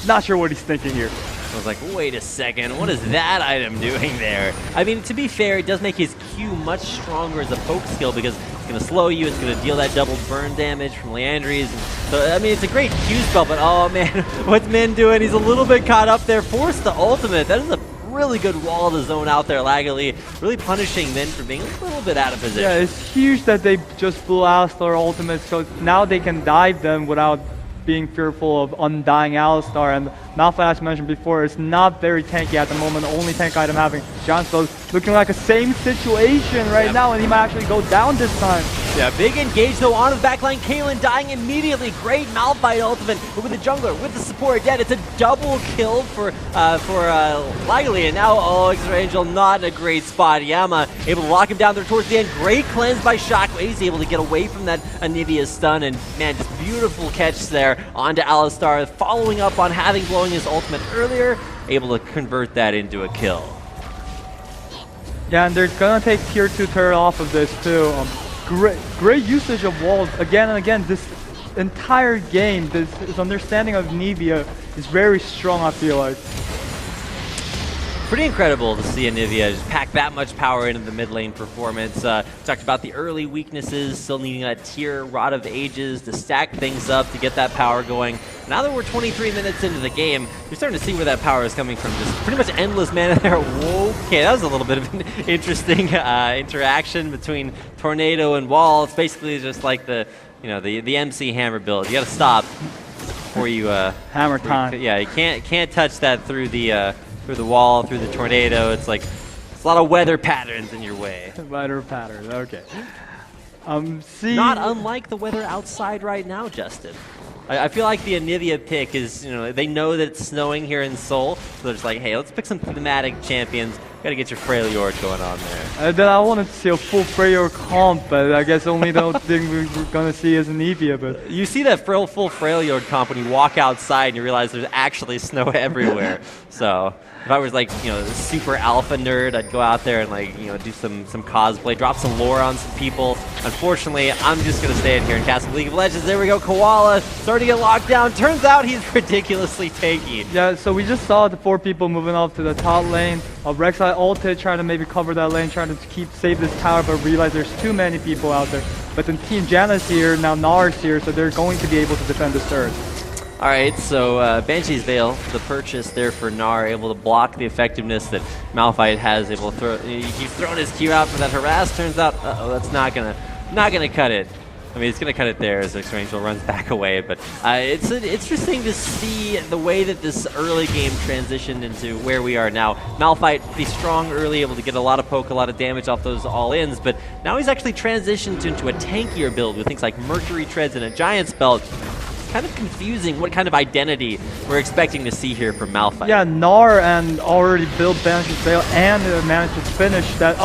not sure what he's thinking here. I was like, wait a second, what is that item doing there? I mean, to be fair, it does make his Q much stronger as a poke skill because it's going to slow you, it's going to deal that double burn damage from Leandry's. So, I mean, it's a great Q spell, but oh man, what's Min doing? He's a little bit caught up there, forced the ultimate. That is a really good wall to zone out there, Laggily, really punishing Min for being a little bit out of position. Yeah, it's huge that they just blew Alistar ultimate, so now they can dive them without being fearful of undying Alistar. And Malphite, as mentioned before, is not very tanky at the moment. The only tank item having Giant's Belt looking like a same situation right now, and he might actually go down this time. Yeah, big engage though on his backline. Caitlyn dying immediately. Great Malphite ultimate, but with the jungler, with the support dead, it's a double kill for Laggily. And now X-Rangel not in a great spot. Yama able to lock him down there towards the end. Great cleanse by Shockwave. He's able to get away from that Anivia stun, and man, just beautiful catch there onto Alistar, following up on having blowing his ultimate earlier, able to convert that into a kill. Yeah, and they're gonna take tier 2 turret off of this too. Great usage of walls again and again. This entire game, this understanding of Anivia is very strong, I feel like. Pretty incredible to see Anivia just pack that much power into the mid lane performance. Talked about the early weaknesses, still needing that tier Rod of Ages to stack things up to get that power going. Now that we're 23 minutes into the game, you're starting to see where that power is coming from. Just pretty much endless mana there. Whoa, okay, that was a little bit of an interesting interaction between Tornado and Wall. It's basically just like the MC Hammer build. You got to stop before you hammer time. Yeah, you can't touch that through the wall, through the tornado. It's like it's a lot of weather patterns in your way. Weather patterns, okay. Not unlike the weather outside right now, Justin. I feel like the Anivia pick is, they know that it's snowing here in Seoul, so they're just like, hey, let's pick some thematic champions. Gotta get your Freljord going on there. Then I wanted to see a full Freljord comp, but I guess only the thing we're gonna see is Anivia. But you see that full Freljord comp when you walk outside and you realize there's actually snow everywhere. So if I was like, super alpha nerd, I'd go out there and do some cosplay, drop some lore on some people. Unfortunately, I'm just gonna stay in here and cast some League of Legends. There we go, Koala starting to get locked down. Turns out he's ridiculously tanky. Yeah, so we just saw the 4 people moving up to the top lane. Rek'Sai ulted, trying to maybe cover that lane, trying to save this tower, but realize there's too many people out there. But then Team Janna's here, now Nar's here, so they're going to be able to defend this turret. Alright, so Banshee's Veil, the purchase there for Gnar, able to block the effectiveness that Malphite has, able to throw. He's thrown his Q out for that harass, turns out, that's not gonna cut it. I mean, it's going to cut it there as X-Rangel runs back away, but it's interesting to see the way that this early game transitioned into where we are now. Malphite pretty strong early, able to get a lot of poke, a lot of damage off those all-ins, but now he's actually transitioned into a tankier build with things like Mercury Treads and a Giant's Belt. It's kind of confusing what kind of identity we're expecting to see here from Malphite. Yeah, Gnar and already built Banshee's Veil and managed to finish that.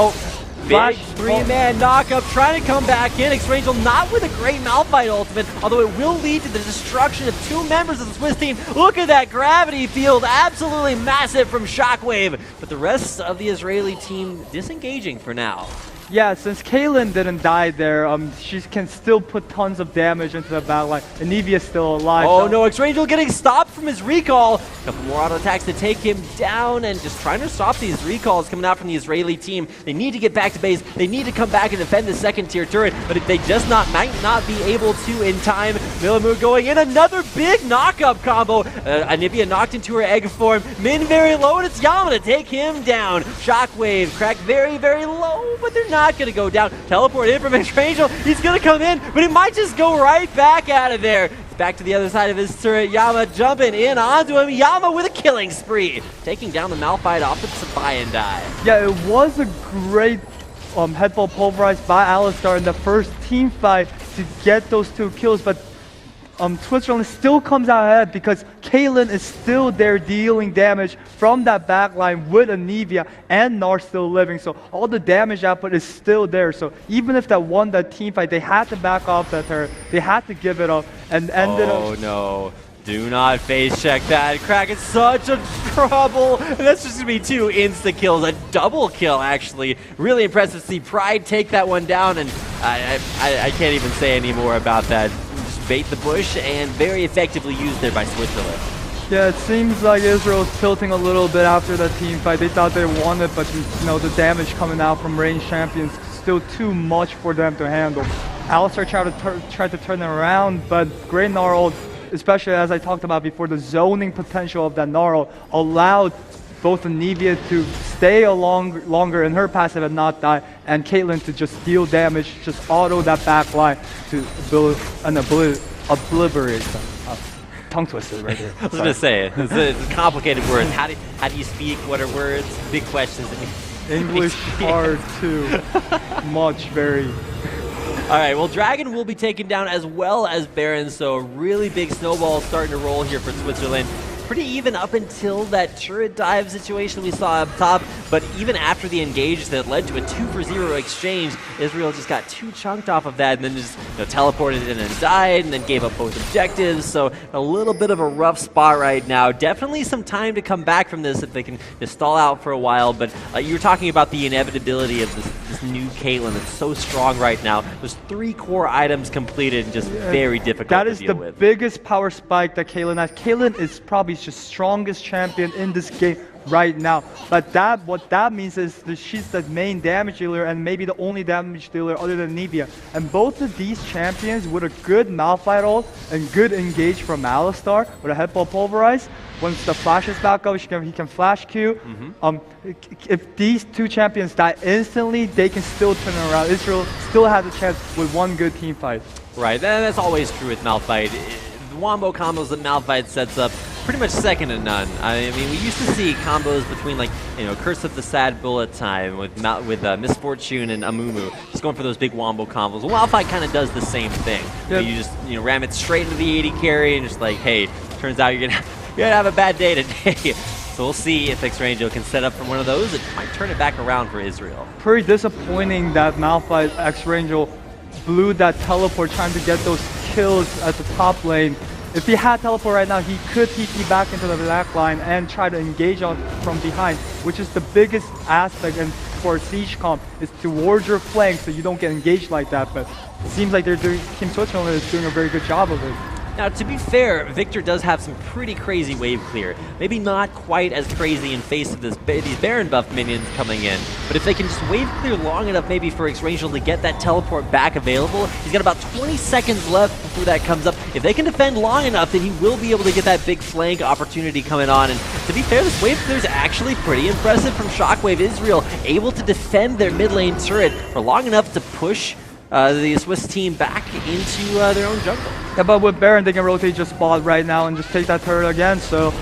Big three-man knockup, trying to come back in. X-Rangel not with a great Malphite ultimate, although it will lead to the destruction of 2 members of the Swiss team. Look at that gravity field, absolutely massive from Shockwave. But the rest of the Israeli team disengaging for now. Yeah, since Caitlyn didn't die there, she can still put tons of damage into the backline. And Nevia's still alive. Oh no, X-Rangel getting stopped from his recall. A couple more auto attacks to take him down, and just trying to stop these recalls coming out from the Israeli team. They need to get back to base. They need to come back and defend the second tier turret, but if they just might not be able to in time. Milimu going in, another big knock-up combo. Anivia knocked into her egg form. Min very low, and it's Yama to take him down. Shockwave cracked very, very low, but they're not going to go down. Teleport in from X-Rangel. He's going to come in, but he might just go right back out of there. Back to the other side of his turret. Yama jumping in onto him. Yama with a killing spree. Taking down the Malphite off the supply and die. Yeah, it was a great headball pulverized by Alistar in the first team fight to get those 2 kills, but Switzerland still comes out ahead because Caitlyn is still there dealing damage from that backline with Anivia and Nar still living. So all the damage output is still there. So even if they won that team fight, they had to back off that turret. They had to give it up and ended up. Oh no. Do not face check that. Crack is such a trouble. And that's just going to be 2 insta-kills. A double kill, actually. Really impressive to see Pride take that one down. And I can't even say any more about that. Just bait the bush and very effectively used there by Switzerland. Yeah, it seems like Israel's tilting a little bit after that team fight. They thought they won it, but the damage coming out from ranged champions still too much for them to handle. Alistar tried to turn it around, but great Gnarl, especially as I talked about before, the zoning potential of that Gnarl allowed both Anivia to stay longer in her passive and not die, and Caitlyn to just deal damage, just auto that back line to obliterate them. Tongue twisted right here. I was going to say, it's complicated words. How do you speak? What are words? Big questions. English hard too. Much, very. All right, well, Dragon will be taken down as well as Baron, so a really big snowball starting to roll here for Switzerland. Pretty even up until that turret dive situation we saw up top, but even after the engage that led to a 2-for-0 exchange, Israel just got 2 chunked off of that and then just teleported in and died and then gave up both objectives, so a little bit of a rough spot right now. Definitely some time to come back from this if they can just stall out for a while, but you were talking about the inevitability of this new Caitlyn that's so strong right now. There's 3 core items completed and just very difficult to deal with. That is the biggest power spike that Caitlyn has. Caitlyn is probably just strongest champion in this game right now. But what that means is that she's the main damage dealer and maybe the only damage dealer other than Nivea. And both of these champions with a good Malphite ult and good engage from Alistar with a headball pulverize. Once the flash is back up, he can flash Q. If these 2 champions die instantly, they can still turn it around. Israel still has a chance with 1 good team fight. Right, that's always true with Malphite. The wombo combos that Malphite sets up, pretty much second to none. I mean, we used to see combos between, like, Curse of the Sad Bullet time with Misfortune and Amumu, just going for those big wombo combos. Well, Malphite kind of does the same thing. Yep. You just ram it straight into the 80 carry and just like, hey, turns out you're gonna have a bad day today. So we'll see if X-Rangel can set up for one of those. It might turn it back around for Israel. Pretty disappointing that Malphite X-Rangel blew that teleport trying to get those kills at the top lane. If he had teleport right now, he could TP back into the back line and try to engage on from behind, which is the biggest aspect and for siege comp is towards your flank so you don't get engaged like that. But it seems like Team Switzerland is doing a very good job of it. Now, to be fair, Victor does have some pretty crazy wave clear. Maybe not quite as crazy in face of these Baron buff minions coming in, but if they can just wave clear long enough maybe for X-Rangel to get that teleport back available, he's got about 20 seconds left before that comes up. If they can defend long enough, then he will be able to get that big flank opportunity coming on. And to be fair, this wave clear is actually pretty impressive from Shockwave. Israel able to defend their mid lane turret for long enough to push the Swiss team back into their own jungle. Yeah, but with Baron, they can rotate just spot right now and just take that turret again. So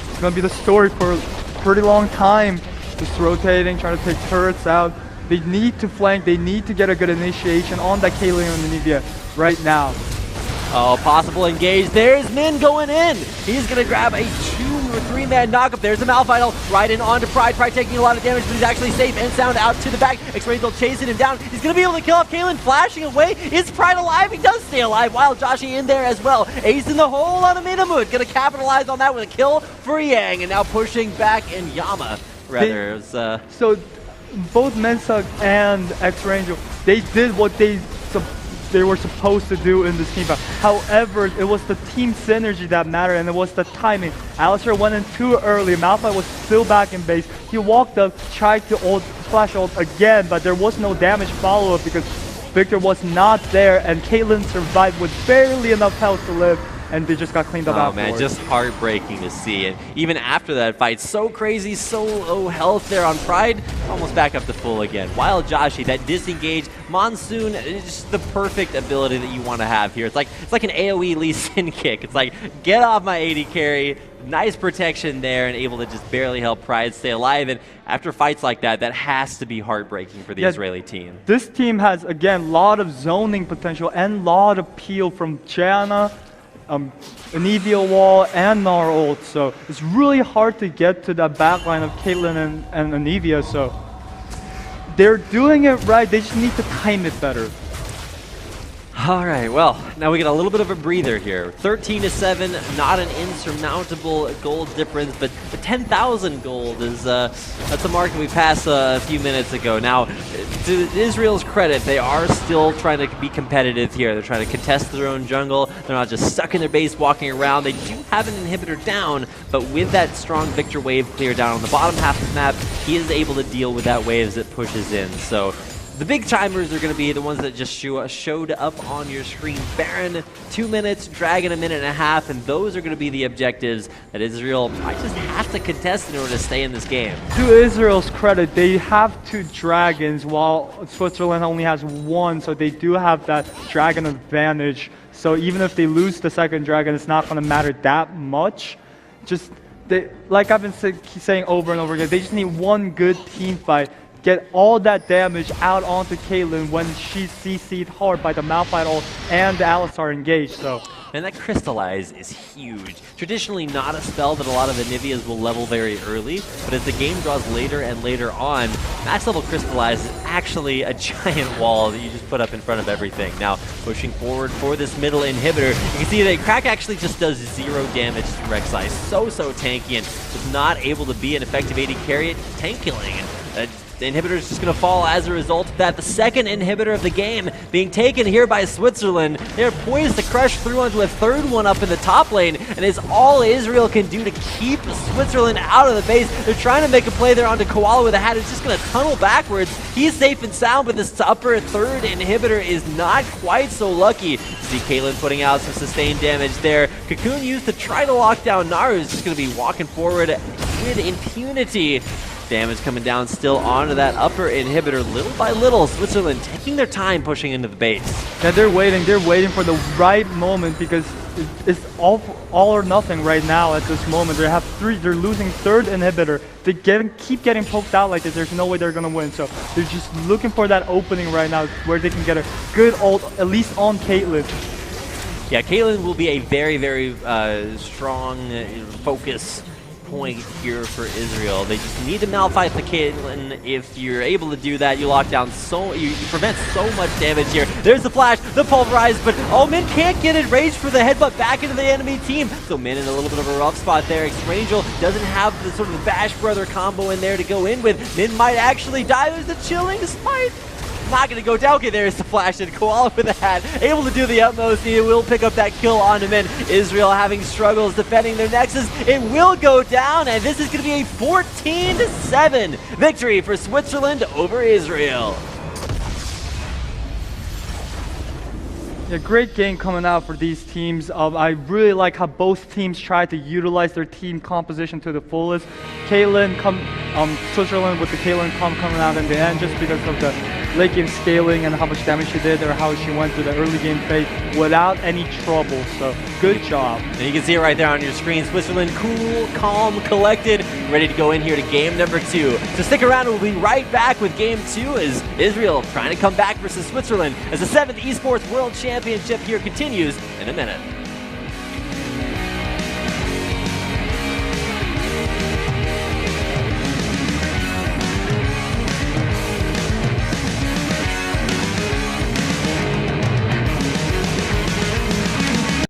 it's going to be the story for a pretty long time. Just rotating, trying to take turrets out. They need to flank. They need to get a good initiation on that Caitlyn and Nivea right now. Oh, possible engage. There's Min going in. He's going to grab a 2 or 3-man knockup. There's a Malphite right in onto Pride. Pride taking a lot of damage, but he's actually safe. And Sound out to the back. X-Rangel chasing him down. He's going to be able to kill off Caitlyn, flashing away. Is Pride alive? He does stay alive. While Joshi in there as well. Ace in the hole on a Minamut. Going to capitalize on that with a kill for Yang. And now pushing back in Yama. Rather, So both Mensa and X-Ranger, they did what they were supposed to do in this team fight. However, it was the team synergy that mattered, and it was the timing. Alistair went in too early. Malphite was still back in base. He walked up, tried to flash ult again, but there was no damage follow-up because Victor was not there, and Caitlyn survived with barely enough health to live, and they just got cleaned up afterwards. Oh man, just heartbreaking to see. And even after that fight, so crazy, so low health there on Pride, almost back up to full again. Wild Joshi, that disengage, Monsoon, it's just the perfect ability that you want to have here. It's like an AoE Lee Sin kick. It's like, get off my AD carry, nice protection there, and able to just barely help Pride stay alive. And after fights like that, that has to be heartbreaking for the Israeli team. This team has, again, a lot of zoning potential and a lot of peel from Janna, Anivia wall, and Gnar ult, so it's really hard to get to that backline of Caitlyn and Anivia, so they're doing it right, they just need to time it better. All right, well, now we get a little bit of a breather here. 13-7, not an insurmountable gold difference, but 10,000 gold is that's a mark that we passed a few minutes ago. Now, to Israel's credit, they are still trying to be competitive here. They're trying to contest their own jungle. They're not just stuck in their base walking around. They do have an inhibitor down, but with that strong Victor wave clear down on the bottom half of the map, he is able to deal with that wave as it pushes in. So the big timers are going to be the ones that just showed up on your screen. Baron, 2 minutes, Dragon, 1.5 minutes, and those are going to be the objectives that Israel might just have to contest in order to stay in this game. To Israel's credit, they have 2 dragons while Switzerland only has 1, so they do have that dragon advantage. So even if they lose the second dragon, it's not going to matter that much. Just, like I've been saying over and over again, they just need one good team fight. Get all that damage out onto Caitlyn when she's CC'd hard by the Malphite ult and the Alistar engaged, so. And that Crystallize is huge. Traditionally not a spell that a lot of Anivias will level very early, but as the game draws later and later on, max level Crystallize is actually a giant wall that you just put up in front of everything. Now, pushing forward for this middle inhibitor, you can see that Crack actually just does 0 damage to Rek'Sai. So tanky, and is not able to be an effective AD carry, tank killing. The inhibitor is just going to fall as a result of that. The second inhibitor of the game being taken here by Switzerland. They're poised to crush through onto a third one up in the top lane, and it's all Israel can do to keep Switzerland out of the base. They're trying to make a play there onto Koala with a hat. It's just going to tunnel backwards. He's safe and sound, but this upper third inhibitor is not quite so lucky. See Caitlyn putting out some sustained damage there. Cocoon used to try to lock down Naru. Is just going to be walking forward with impunity. Damage coming down still onto that upper inhibitor little by little. Switzerland taking their time pushing into the base. Yeah, they're waiting for the right moment because it's all or nothing right now at this moment. They're losing third inhibitor. They keep getting poked out like this. There's no way they're gonna win. So they're just looking for that opening right now where they can get a good ult, at least on Caitlyn. Yeah, Caitlyn will be a very strong focus point here for Israel. They just need to malfight the Caitlyn. If you're able to do that, you lock down you prevent so much damage here. There's the flash, the pulverize, but Min can't get it. Rage for the headbutt back into the enemy team. So Min in a little bit of a rough spot there. X-Rangel doesn't have the sort of Bash Brother combo in there to go in with. Min might actually die. There's a chilling smite. Not going to go down. Okay, there's the flash, and Koala with a hat, able to do the utmost. He will pick up that kill on him. Israel having struggles defending their Nexus. It will go down, and this is going to be a 14-7 victory for Switzerland over Israel. Yeah, great game coming out for these teams. I really like how both teams tried to utilize their team composition to the fullest. Switzerland with the Caitlyn coming out in the end just because of the late game scaling and how much damage she did or how she went through the early game phase without any trouble. So good job. And you can see it right there on your screen. Switzerland cool, calm, collected, ready to go in here to game number 2. So stick around and we'll be right back with game 2 as Israel trying to come back versus Switzerland as the 7th Esports World Championship here continues in a minute.